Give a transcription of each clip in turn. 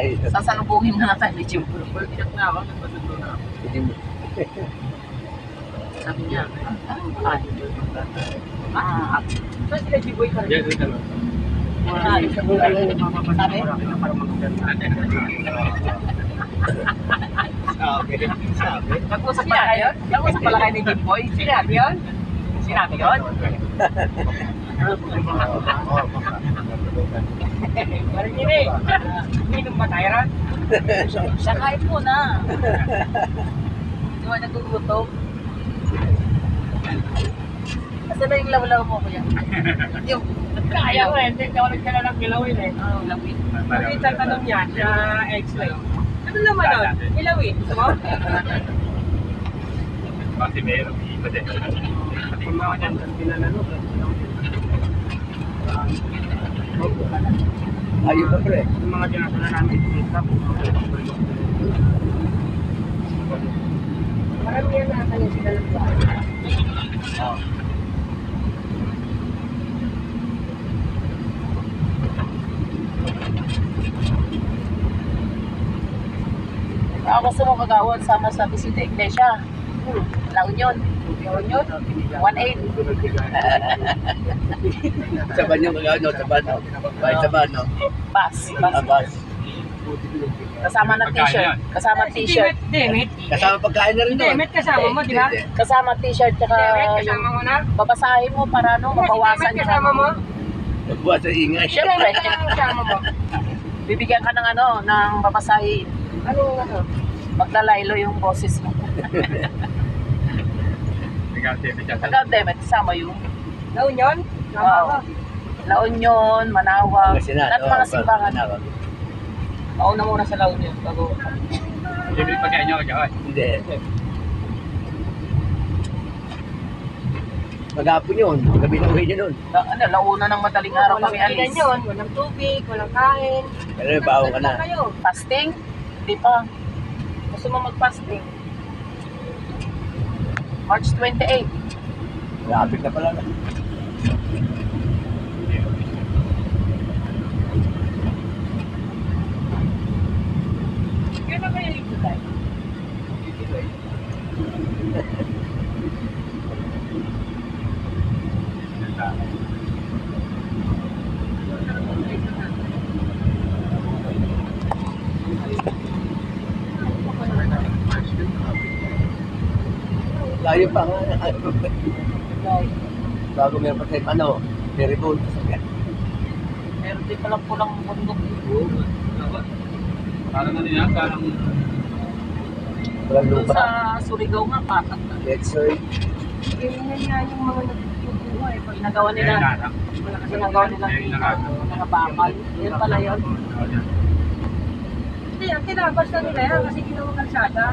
bahay. Sasalubungin na tayo ni Jim. Sabi niya, saan sila Jiboy ka rin? Sabi? Nag-usap pala kayo? Nag-usap pala kayo ni Jiboy? Sinabi yun? Sinabi yun? Parang yun eh. Minum ba tayo ron? Siya kahit muna. Di ba nagugutom? Kasi na yung lawlaw mo kuya? Yung kaya ko eh. Hindi ako nagkala ng kilawin eh. Oo, lawin. Kasi tatanong niya sa X-ray. Ano naman nun? Kilawin. Gusto mo? Kasi meron. Iba din. Kung mga dyan, pinanano. Ayun ba pre? Yung mga dinasala namin. Marami yan nakakanya sila ng bahay. Gusto mo kagawad sama sa Bisita Iglesia. La Union. La Union? 1-8. Sa banyo kagawad, sa banyo. Bahay sa banyo. Bus. Bus. Kasama ng t-shirt. Kasama t-shirt. Kasama pagkain na rin doon. Demet kasama mo, di ba? Kasama t-shirt tsaka Kasama mo na? babasahin mo para ano, mabawasan Demet kasama mo? Nagbuhat sa ingay. Siyempre, Kasama mo? bibigyan ka ng ano, ng babasahin. Ano ano? Maglalaylo yung boses mo. Hanggang Demet, kasama yung La Union? wow. La Union, Manawag, lahat mga simbahan. Mauna muna sa La Union bago. Libre pagkain nyo kagawad. Hindi. Maghapon yun. Gabi na uwi nyo nun. Launa ng madaling araw kami Walang alis. yun, walang tubig, walang kain. Pero may baon ka na. Kayo. Fasting? Hindi pa. Gusto mo mag-fasting? March 28. Lapit na pala na. Kailan kayo yung July? Layo pa nga. Bago meron pa tayo, ano, terrible. Meron din palang pulang bundok. Parang ano yan, parang Walang Doon lupa. sa Surigao nga, patak na. Let's say, Yun nga yung mga nagtubuhay. Pag Ginagawa nila, nanak. ginagawa nila mga bakal. Yan pala yun. Hindi, ang tinabas na nila yan kasi ginawa kalsada.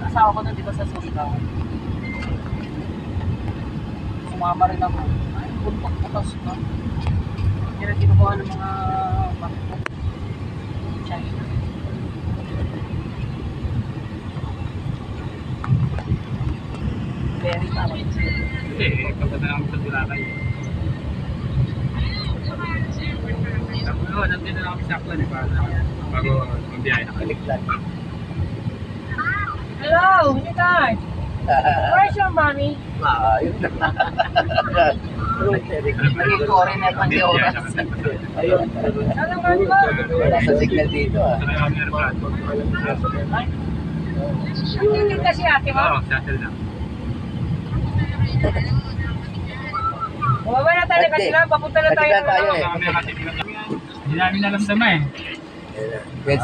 Asawa ko na dito sa Surigao. Sumama rin ako. Ay, buntok-bukas na. Yan ang kinukuha ng mga bangko. China. Very talented. Hindi, pagkata namin sa Tulakay. Tapos no, nandito na kami sa Aklan eh, bago magbiyahe na kami. kaliklan. Hello, Nikai. Where's your mommy? Ayun na. Naging foreigner ng oras. Ayun. Ano mommy mo? Wala sa signal dito ah. Sa kami airport. Hindi kasi ate mo. Oo, shuttle na. Bumaba na tayo kanila, papunta na tayo. Katiklan tayo eh. Kami nakatibigan kami. Hindi namin alam sama eh. Yes.